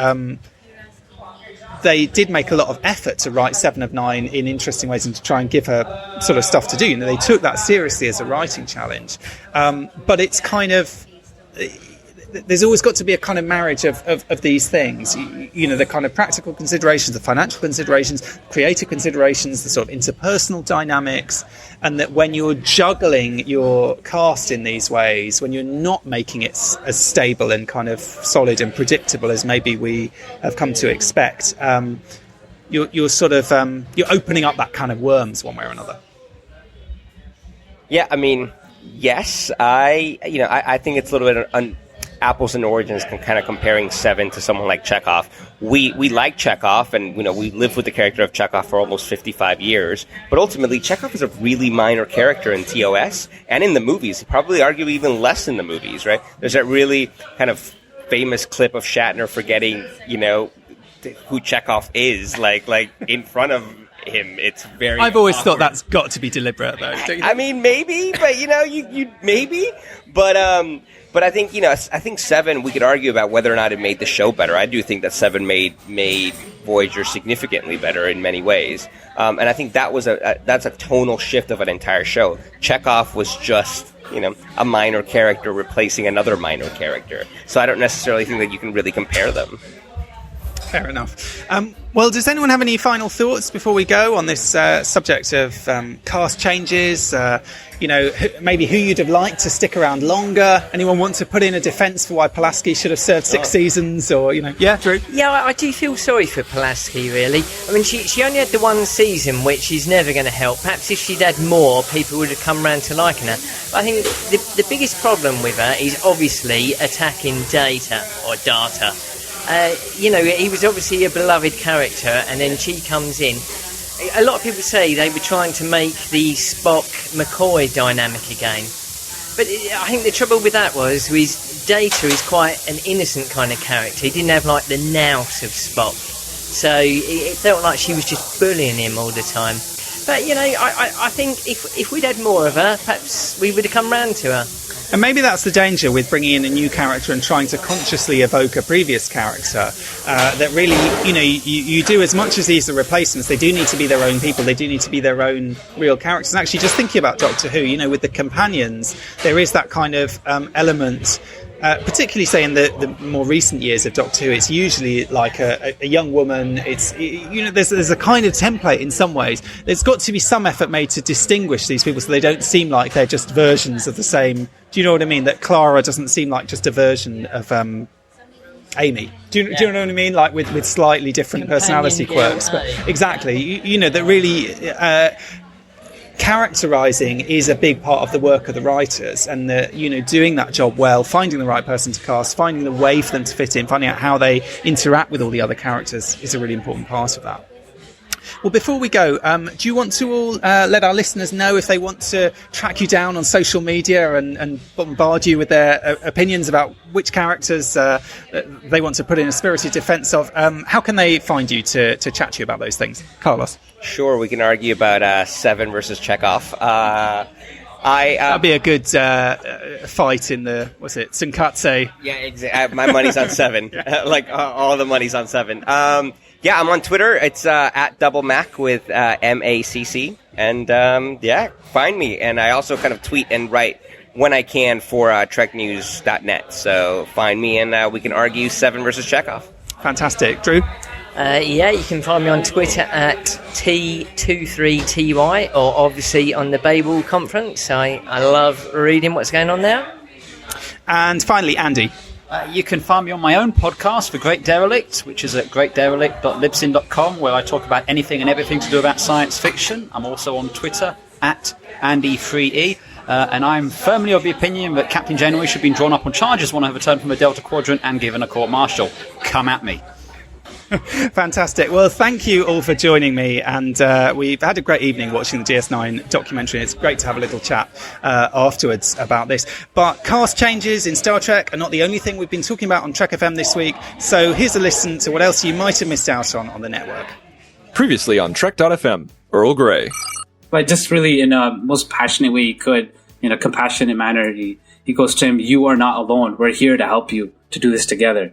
they did make a lot of effort to write 7 of 9 in interesting ways and to try and give her sort of stuff to do. They took that seriously as a writing challenge. But it's kind of... There's always got to be a kind of marriage of these things, the kind of practical considerations, the financial considerations, creative considerations, the sort of interpersonal dynamics, and that when you're juggling your cast in these ways, when you're not making it as stable and kind of solid and predictable as maybe we have come to expect, you're sort of you're opening up that kind of worms one way or another. Yeah, yes, I think it's a little bit apples and oranges, kind of comparing Seven to someone like Chekhov. We like Chekhov, and we lived with the character of Chekhov for almost 55 years. But ultimately, Chekhov is a really minor character in TOS and in the movies. Probably arguably even less in the movies, right? There's that really kind of famous clip of Shatner forgetting, who Chekhov is, like in front of him. It's very. I've always awkward. thought that's got to be deliberate, though. Don't you I mean, maybe, but you maybe, but I think I think 7. We could argue about whether or not it made the show better. I do think that 7 made Voyager significantly better in many ways, and I think that's a tonal shift of an entire show. Chekhov was just a minor character replacing another minor character, so I don't necessarily think that you can really compare them. Fair enough. Well, does anyone have any final thoughts before we go on this subject of cast changes? Maybe who you'd have liked to stick around longer? Anyone want to put in a defence for why Pulaski should have served 6 seasons? Or, yeah, Drew? Yeah, I do feel sorry for Pulaski, really. I mean, she only had the 1 season, which is never going to help. Perhaps if she'd had more, people would have come round to liking her. But I think the biggest problem with her is obviously attacking Data. He was obviously a beloved character, and then she comes in. A lot of people say they were trying to make the Spock-McCoy dynamic again. But I think the trouble with that was Data is quite an innocent kind of character. He didn't have, the nous of Spock. So it felt like she was just bullying him all the time. But, I think if we'd had more of her, perhaps we would have come round to her. And maybe that's the danger with bringing in a new character and trying to consciously evoke a previous character. That really, you do, as much as these are replacements, they do need to be their own people. They do need to be their own real characters. And actually, just thinking about Doctor Who, with the companions, there is that kind of element. Particularly, say, in the more recent years of Doctor Who, it's usually like a young woman. It's there's a kind of template in some ways. There's got to be some effort made to distinguish these people so they don't seem like they're just versions of the same. Do you know what I mean? That Clara doesn't seem like just a version of Amy. Do you know what I mean? Like with slightly different personality quirks. But exactly, that really. Characterizing is a big part of the work of the writers, and doing that job well, finding the right person to cast, finding the way for them to fit in, finding out how they interact with all the other characters is a really important part of that. Well, before we go, do you want to all let our listeners know if they want to track you down on social media and bombard you with their opinions about which characters they want to put in a spirited defence of? How can they find you to chat to you about those things? Carlos? Sure, we can argue about 7 versus Chekhov. That'd be a good fight in the, Sunkatse? Yeah, exactly. My money's on 7. All the money's on 7. Yeah, I'm on Twitter. It's at Double Mac with MACC. And find me. And I also kind of tweet and write when I can for TrekNews.net. So find me and we can argue 7 versus Chekhov. Fantastic. Drew? You can find me on Twitter at T23TY, or obviously on the Babel conference. I love reading what's going on there. And finally, Andy. You can find me on my own podcast, The Great Derelict, which is at greatderelict.libsyn.com, where I talk about anything and everything to do about science fiction. I'm also on Twitter at AndyFreeE. And I'm firmly of the opinion that Captain Janeway should be drawn up on charges when overturned from the Delta Quadrant and given a court-martial. Come at me. Fantastic. Well, thank you all for joining me, and we've had a great evening watching the DS9 documentary. It's great to have a little chat afterwards about this. But cast changes in Star Trek are not the only thing we've been talking about on Trek FM this week, so here's a listen to what else you might have missed out on the network. Previously on Trek.fm, Earl Grey. But just really in a most passionate way he could, in a compassionate manner, he goes to him, "You are not alone. We're here to help you to do this together."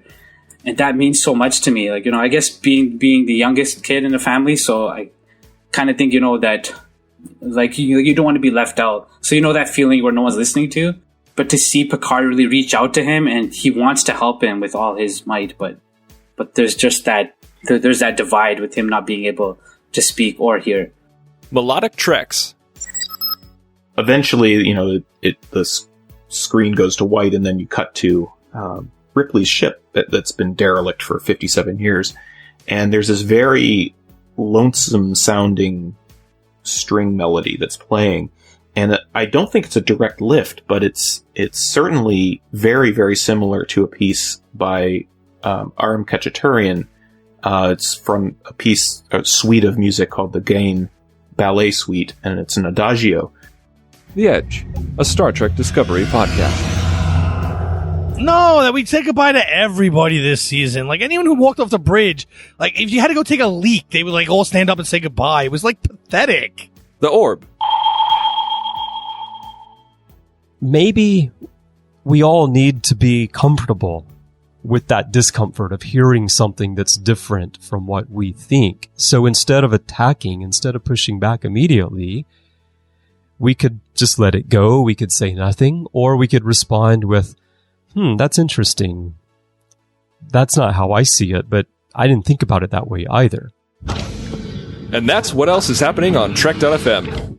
And that means so much to me. I guess being the youngest kid in the family, so I kind of think, that, you don't want to be left out. So that feeling where no one's listening to you. But to see Picard really reach out to him, and he wants to help him with all his might, but there's just there's that divide with him not being able to speak or hear. Melodic Treks. Eventually, the screen goes to white, and then you cut to Ripley's ship that's been derelict for 57 years. And there's this very lonesome sounding string melody that's playing. And I don't think it's a direct lift, but it's certainly very, very similar to a piece by Aram Khachaturian. It's from a suite of music called the Gain Ballet Suite, and it's an adagio. The Edge, a Star Trek Discovery podcast. No, that we'd say goodbye to everybody this season. Like, anyone who walked off the bridge, like, if you had to go take a leak, they would, like, all stand up and say goodbye. It was, like, pathetic. The Orb. Maybe we all need to be comfortable with that discomfort of hearing something that's different from what we think. So instead of attacking, instead of pushing back immediately, we could just let it go. We could say nothing, or we could respond with, that's interesting. That's not how I see it, but I didn't think about it that way either. And that's what else is happening on Trek.fm.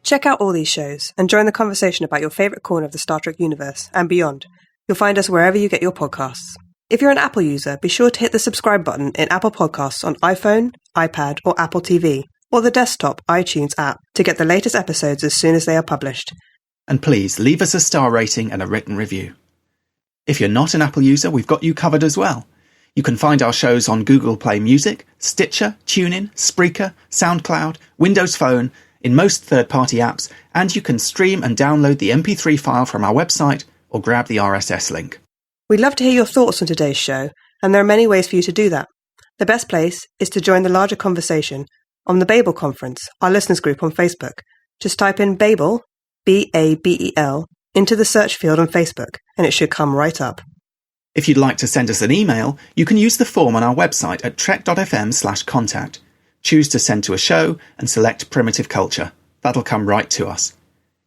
Check out all these shows and join the conversation about your favorite corner of the Star Trek universe and beyond. You'll find us wherever you get your podcasts. If you're an Apple user, be sure to hit the subscribe button in Apple Podcasts on iPhone, iPad, or Apple TV, or the desktop iTunes app to get the latest episodes as soon as they are published. And please leave us a star rating and a written review. If you're not an Apple user, we've got you covered as well. You can find our shows on Google Play Music, Stitcher, TuneIn, Spreaker, SoundCloud, Windows Phone, in most third-party apps, and you can stream and download the MP3 file from our website or grab the RSS link. We'd love to hear your thoughts on today's show, and there are many ways for you to do that. The best place is to join the larger conversation on the Babel Conference, our listeners group on Facebook. Just type in Babel, B-A-B-E-L, into the search field on Facebook, and it should come right up. If you'd like to send us an email, you can use the form on our website at trek.fm/contact. Choose to send to a show and select Primitive Culture. That'll come right to us.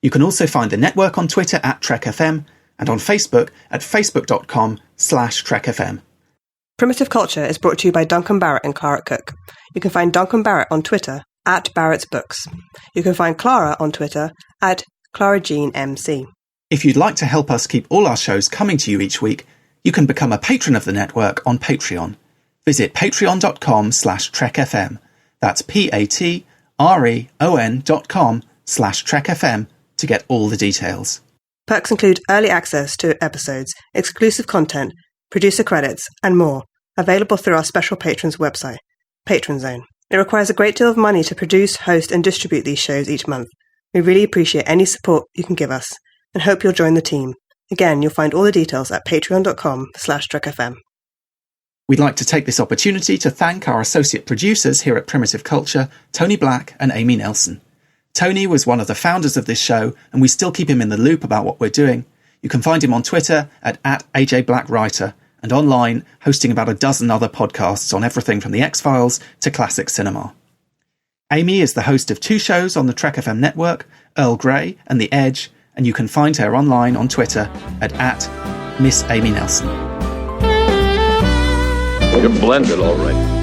You can also find the network on Twitter at TrekFM and on Facebook at facebook.com/TrekFM. Primitive Culture is brought to you by Duncan Barrett and Clara Cook. You can find Duncan Barrett on Twitter at Barrett's Books. You can find Clara on Twitter at ClaraJeanMC. If you'd like to help us keep all our shows coming to you each week, you can become a patron of the network on Patreon. Visit patreon.com/TrekFM. That's patreon.com/TrekFM to get all the details. Perks include early access to episodes, exclusive content, producer credits, and more, available through our special patrons website, Patron Zone. It requires a great deal of money to produce, host, and distribute these shows each month. We really appreciate any support you can give us, and hope you'll join the team. Again, you'll find all the details at patreon.com/TrekFM. We'd like to take this opportunity to thank our associate producers here at Primitive Culture, Tony Black and Amy Nelson. Tony was one of the founders of this show, and we still keep him in the loop about what we're doing. You can find him on Twitter at @AJBlackWriter, and online hosting about a dozen other podcasts on everything from The X-Files to classic cinema. Amy is the host of 2 shows on the Trek FM network, Earl Grey and The Edge, and you can find her online on Twitter at @Miss Amy Nelson. You're blended, all right.